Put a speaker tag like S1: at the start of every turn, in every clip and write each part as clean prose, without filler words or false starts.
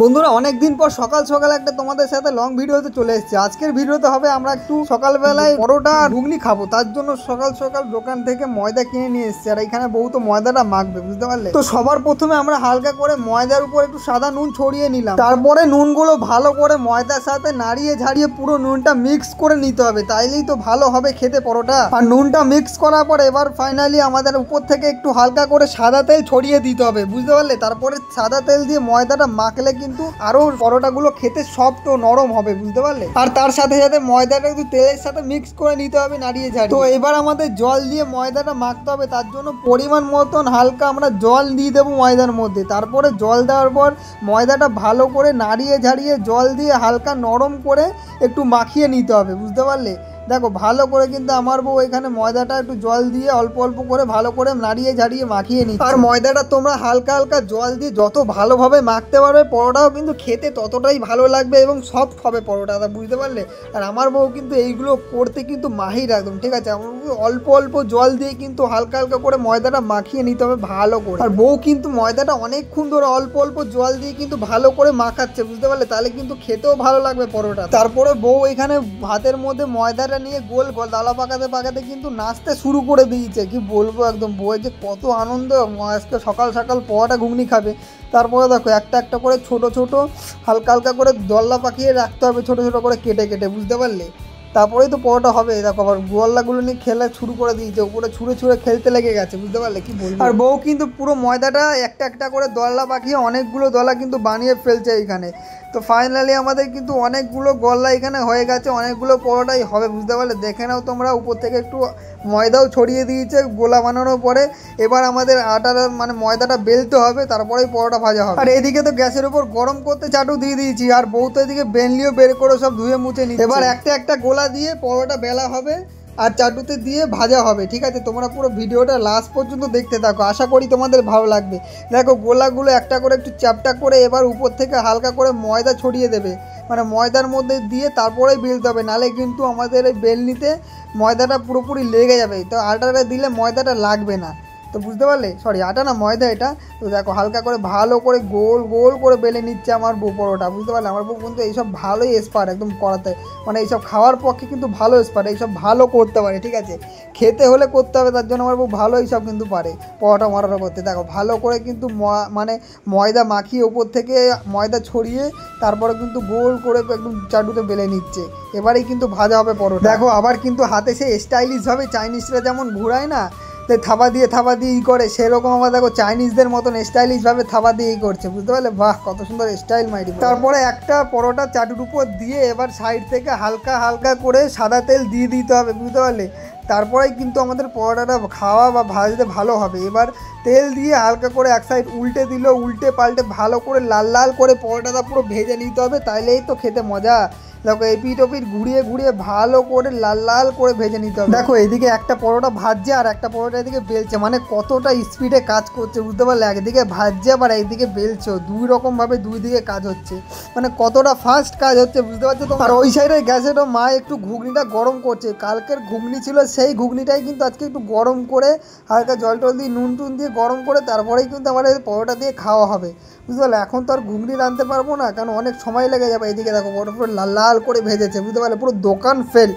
S1: বন্ধুরা অনেক দিন পর সকাল সকাল একটা তোমাদের সাথে লং ভিডিওতে চলে এসেছে। আজকের ভিডিওতে হবে আমরা একটু সকালবেলায় পরোটা আর ঘুগনি খাবো, তার জন্য সকাল সকাল দোকান থেকে ময়দা কিনে নিয়ে এসেছি। আর এখানে বউ তো ময়দাটা মাখবে, বুঝতে পারলে। তো সবার প্রথমে আমরা হালকা করে ময়দার উপর একটু সাদা নুন ছড়িয়ে নিলাম। তারপরে নুনগুলো ভালো করে ময়দার সাথে নাড়িয়ে ঝাড়িয়ে পুরো নুনটা মিক্স করে নিতে হবে, তাইলেই তো ভালো হবে খেতে পরোটা। আর নুনটা মিক্স করার পর এবার ফাইনালি আমাদের উপর থেকে একটু হালকা করে সাদা তেল ছড়িয়ে দিতে হবে, বুঝতে পারলে। তারপরে সাদা তেল দিয়ে ময়দাটা মাখলে কিন্তু আরো পরোটাগুলো খেতে সফট ও নরম হবে, বুঝতে পারলে। আর তার সাথে সাথে ময়দাটা একটু তেলের সাথে মিক্স করে নিতে হবে নাড়িয়ে ঝাড়িয়ে। তো এবার আমাদের জল দিয়ে ময়দাটা মাখতে হবে, তার জন্য পরিমাণ মতন হালকা আমরা জল দিয়ে দেবো ময়দার মধ্যে। তারপরে জল দেওয়ার পর ময়দাটা ভালো করে নাড়িয়ে ঝাড়িয়ে জল দিয়ে হালকা নরম করে একটু মাখিয়ে নিতে হবে, বুঝতে পারলে। দেখো ভালো করে কিন্তু আমার বউ এখানে ময়দাটা একটু জল দিয়ে অল্প অল্প করে ভালো করে নাড়িয়ে ঝাড়িয়ে মাখিয়ে নিই। আর ময়দাটা তোমরা হালকা হালকা জল দিয়ে যত ভালোভাবে মাখতে পারবে পরোটাও কিন্তু খেতে ততটাই ভালো লাগবে এবং সফট হবে পরোটাটা, বুঝতে পারলে। আর আমার বউ কিন্তু এইগুলো করতে কিন্তু মাহির একদম, ঠিক আছে। আমার অল্প অল্প জল দিয়ে কিন্তু হালকা হালকা করে ময়দাটা মাখিয়ে নিতে হবে ভালো করে। আর বউ কিন্তু ময়দাটা অনেকক্ষণ ধরে অল্প অল্প জল দিয়ে কিন্তু ভালো করে মাখাচ্ছে, বুঝতে পারলে, তাহলে কিন্তু খেতেও ভালো লাগবে পরোটা। তারপরে বউ এখানে ভাতের মধ্যে ময়দাটা নিয়ে গোল গোল দালা পাকাতে পাকাতে কিন্তু নাচতে শুরু করে দিয়েছে। কি বলবো, একদম বউয়ের যে কত আনন্দ, আজকে সকাল সকাল পরোটা ঘুগনি খাবে। তারপরে দেখো একটা একটা করে ছোট ছোট হালকা হালকা করে দল্লা পাকিয়ে রাখতে হবে, ছোট ছোট করে কেটে কেটে, বুঝতে পারলে। তারপরেই তো পরোটা হবে। দেখো আবার গোল্লাগুলো নিয়ে খেলা শুরু করে দিয়েছে, উপরে ছুঁড়ে ছুঁড়ে খেলতে লেগে গেছে, বুঝতে পারলে। কি বলবো। আর বউ কিন্তু পুরো ময়দাটা একটা একটা করে দলা পাকিয়ে অনেকগুলো দলা কিন্তু বানিয়ে ফেলছে এইখানে। তো ফাইনালি আমাদের কিন্তু অনেকগুলো গোল্লা এখানে হয়ে গেছে, অনেকগুলো পরোটাই হবে, বুঝতে পারলে। দেখে নাও তোমরা, উপর থেকে একটু ময়দাও ছড়িয়ে দিয়েছে গোলা বানানোর পরে। এবার আমাদের আটাটা মানে ময়দাটা বেলতে হবে, তারপরেই পরোটা ভাজা হবে। আর এদিকে তো গ্যাসের উপর গরম করতে চাটু দিয়ে দিয়েছি, আর বউ তো এদিকে বেনলিও বের করে সব ধুয়ে মুছে নিচ্ছে। এবার একটা একটা গোলা দিয়ে পরোটা বেলা হবে আর চাটুতে দিয়ে ভাজা হবে, ঠিক আছে। তোমরা পুরো ভিডিওটা লাস্ট পর্যন্ত দেখতে থাকো, আশা করি তোমাদের ভালো লাগবে। দেখো গোলাগুলো একটা করে একটু চ্যাপটা করে এবার উপর থেকে হালকা করে ময়দা ছড়িয়ে দেবে, মানে ময়দার মধ্যে দিয়ে তারপরেই বেলতে হবে, নাহলে কিন্তু আমাদের এই বেলনিতে ময়দাটা পুরোপুরি লেগে যাবে। তো আটাটা দিলে ময়দাটা লাগবে না, তো বুঝতে পারলে। সরি, আটা না ময়দা এটা। তো দেখো হালকা করে ভালো করে গোল গোল করে বেলে নিচ্ছে আমার বউ পরোটা, বুঝতে পারলে। আমার বউ কিন্তু এইসব ভালোই এক্সপার্ট একদম করাতে, মানে এইসব খাওয়ার পক্ষে কিন্তু ভালো এক্সপার্ট, এইসব ভালো করতে পারে, ঠিক আছে। খেতে হলে করতে হবে, তার জন্য আমার বউ ভালো এইসব কিন্তু পারে পরোটা মারাটা করতে। দেখো ভালো করে কিন্তু মানে ময়দা মাখিয়ে ওপর থেকে ময়দা ছড়িয়ে তারপরে কিন্তু গোল করে একদম চাটুতে বেলে নিচ্ছে। এবারেই কিন্তু ভাজা হবে পরোটা। দেখো আবার কিন্তু হাতে সে স্টাইলিশভাবে চাইনিজরা যেমন ঘুরায় না, থাবা দিয়ে ই করে, সেরকম আমার দেখো চাইনিজদের মতন স্টাইলিশভাবে থাবা দিয়ে করছে, বুঝতে পারলে। বাহ, কত সুন্দর স্টাইল মাইরি। তারপরে একটা পরোটা চাটুর উপর দিয়ে এবার সাইড থেকে হালকা হালকা করে সাদা তেল দিয়ে দিতে হবে, বুঝতে পারলে। তারপরেই কিন্তু আমাদের পরোটাটা খাওয়া বা ভাজতে ভালো হবে। এবার তেল দিয়ে হালকা করে এক সাইড উল্টে দিল, উল্টে পাল্টে ভালো করে লাল লাল করে পরোটাটা পুরো ভেজে নিতে হবে, তাইলেই তো খেতে মজা। দেখো এপিট ওপিট ঘুরিয়ে ঘুরিয়ে ভালো করে লাল লাল করে ভেজে নিতে হবে। দেখো এদিকে একটা পরোটা ভাজছে আর একটা পরোটা এদিকে বেলছে, মানে কতটা স্পিডে কাজ করছে, বুঝতে পারলে। একদিকে ভাজছে আবার একদিকে বেলছে, দুই রকমভাবে দুই দিকে কাজ হচ্ছে, মানে কতটা ফাস্ট কাজ হচ্ছে, বুঝতে পারছো তো। আর ওই সাইডে গ্যাসেরও মা একটু ঘুগনিটা গরম করছে, কালকের ঘুগনি ছিল সেই ঘুগনিটাই কিন্তু আজকে একটু গরম করে হালকা জল টল দিয়ে নুন টুন দিয়ে গরম করে তারপরেই কিন্তু আমাদের পরোটা দিয়ে খাওয়া হবে, বুঝতে পারলে। এখন তো আর ঘুগনি রাঁধতে পারবো না, কারণ অনেক সময় লেগে যাবে। এদিকে দেখো পরোটা পুরো লাল লাল করে ভেজেছে, বুঝতে পারলে, পুরো দোকান ফেল।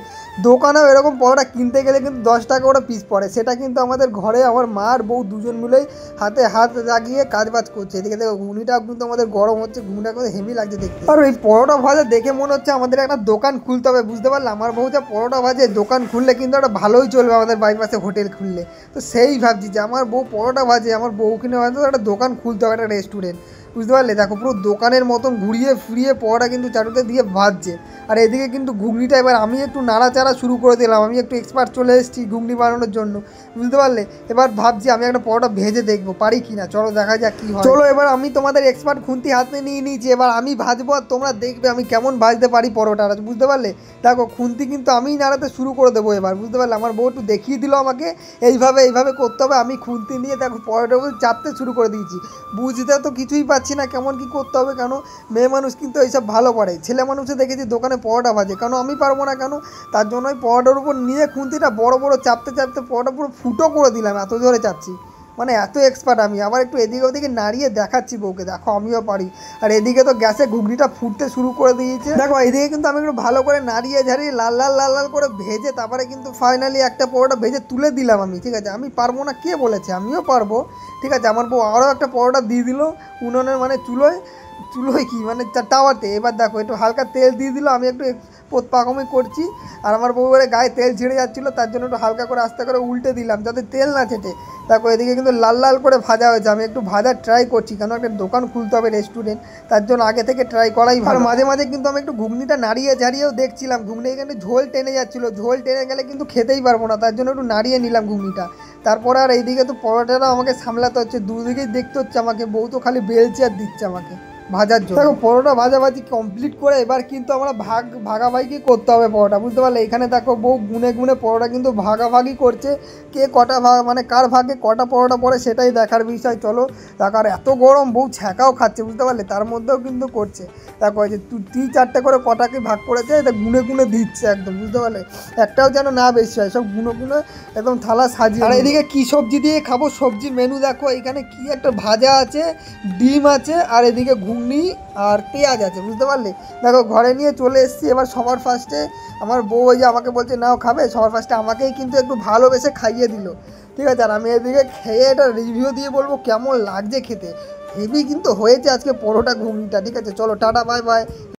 S1: দোকানেও এরকম পরোটা কিনতে গেলে কিন্তু 10 টাকা করে পিস পড়ে, সেটা কিন্তু আমাদের ঘরে আমার মা আর বউ দুজন মিলেই হাতে হাত লাগিয়ে কাজ বাজ করছে। এদিকে দেখো ঘুগনিটাও কিন্তু আমাদের গরম হচ্ছে, ঘুগনিটা কিন্তু হেভি লাগছে দেখতে। আর এই পরোটা ভাজা দেখে মনে হচ্ছে আমাদের একটা দোকান খুলতে হবে, বুঝতে পারলে। আমার বউ যা পরোটা ভাজে, দোকান খুললে কিন্তু একটা ভালোই চলবে আমাদের বাইপাসে হোটেল খুললে। তো সেই ভাবছি যে আমার বউ পরোটা ভাজে, আমার বউ কিনে হয়তো একটা দোকান খুলতে হবে, একটা রেস্টুরেন্ট, বুঝতে পারলে। দেখো পুরো দোকানের মতন ঘুরিয়ে ফিরিয়ে পরোটা কিন্তু চাটুতে দিয়ে ভাজছে। আর এদিকে কিন্তু ঘুগনিটা এবার আমি একটু নাড়াচাড়া শুরু করে দিলাম, আমি একটু এক্সপার্ট চলে এসেছি ঘুগনি বানানোর জন্য, বুঝতে পারলে। এবার ভাবছি আমি একটা পরোটা ভেজে দেখবো পারি কি না, চলো দেখা যাক কী হয়। চলো এবার আমি তোমাদের এক্সপার্ট খুন্তি হাতে নিয়ে নিয়েছি, এবার আমি ভাজবো আর তোমরা দেখবে আমি কেমন ভাজতে পারি পরোটাটা, বুঝতে পারলে। দেখো খুন্তি কিন্তু আমিই নাড়াতে শুরু করে দেবো এবার, বুঝতে পারলে। আমার বউ একটু দেখিয়ে দিল আমাকে এইভাবে করতে হবে, আমি খুন্তি নিয়ে দেখো পরোটাগুলো চাপতে শুরু করে দিয়েছি। বুঝতে তো কিছুই পাচ্ছি না কেমন কী করতে হবে, কেন মেয়ে মানুষ কিন্তু এইসব ভালো পারে, ছেলে মানুষে দেখেছি দোকানে পরোটা ভাজে, কেন আমি পারবো না কেন। তার জন্যই পরোটার উপর নিয়ে খুন্তিটা বড় বড় চাপতে চাপতে পরোটা পুরো ফুটো করে দিলাম, এত জোরে চাপছি, মানে এত এক্সপার্ট আমি। আবার একটু এদিকে ওদিকে নাড়িয়ে দেখাচ্ছি বউকে, দেখো আমিও পারি। আর এদিকে তো গ্যাসে ঘুগনিটা ফুটতে শুরু করে দিয়েছে। দেখো এদিকে কিন্তু আমি একটু ভালো করে নাড়িয়ে ঝাড়িয়ে লাল লাল লাল লাল করে ভেজে তারপরে কিন্তু ফাইনালি একটা পরোটা ভেজে তুলে দিলাম আমি। ঠিক আছে, আমি পারবো না কে বলেছে, আমিও পারবো। ঠিক আছে, আমার বউ আরও একটা পরোটা দিয়ে দিল উনুনের মানে চুলোয় কি মানে তাওয়াতে। এবার দেখো একটু হালকা তেল দিয়ে দিল, আমি একটু পাকমি করছি। আর আমার বউ এবারে গায়ে তেল ছিঁড়ে যাচ্ছিলো, তার জন্য একটু হালকা করে আস্তে করে উল্টে দিলাম যাতে তেল না ছেটে। দেখো এদিকে কিন্তু লাল লাল করে ভাজা হয়েছে। আমি একটু ভাজা ট্রাই করছি, কেন একটা দোকান খুলতে হবে রেস্টুরেন্ট, তার জন্য আগে থেকে ট্রাই করাই ভালো। মাঝে মাঝে কিন্তু আমি একটু ঘুগনিটা নাড়িয়ে ঝাড়িয়েও দেখছিলাম, ঘুগনি এখানে ঝোল টেনে যাচ্ছিলো, ঝোল টেনে গেলে কিন্তু খেতেই পারবো না, তার জন্য একটু নাড়িয়ে নিলাম ঘুগনিটা। তারপর আর এইদিকে তো পরোটাটা আমাকে সামলাতে হচ্ছে, দুদিকেই দেখতে হচ্ছে আমাকে, বউ তো খালি বেলছে আর দিচ্ছে আমাকে ভাজার জন্য। দেখো পরোটা ভাজাভাজি কমপ্লিট করে এবার কিন্তু আমরা ভাগাভাগি করতে হবে পরোটা, বুঝতে পারলে। এখানে দেখো বউ গুনে গুনে পরোটা কিন্তু ভাগাভাগি করছে, কে কটা মানে কার ভাগে কটা পরোটা পড়ে সেটাই দেখার বিষয়। চলো দেখো, আর এত গরম বউ ছ্যাঁকাও খাচ্ছে, বুঝতে পারলে, তার মধ্যেও কিন্তু করছে। দেখো এই যে 3-4টে করে কটাকে ভাগ করেছে, এটা গুনে গুনে দিচ্ছে একদম, বুঝতে পারলে, একটাও যেন না বেশি হয়, সব গুনে গুনে একদম থালা সাজিয়ে। আর এদিকে কি সবজি দিয়ে খাবো, সবজি মেনু দেখো, এখানে কি একটা ভাজা আছে, ডিম আছে, আর এদিকে ঘুগনি আর পেঁয়াজ আছে, বুঝতে পারলে। দেখো ঘরে নিয়ে চলে এসেছি। এবার সবার ফার্স্টে আমার বউ ওই যে আমাকে বলছে নাও খাবে, সবার ফার্স্টে আমাকেই কিন্তু একটু ভালোবেসে খাইয়ে দিল। ঠিক আছে, আর আমি এদিকে খেয়ে এটা রিভিউ দিয়ে বলবো কেমন লাগছে খেতে। হেভি কিন্তু হয়েছে আজকে পরোটা ঘুগনিটা। ঠিক আছে, চলো টাটা বাই বাই।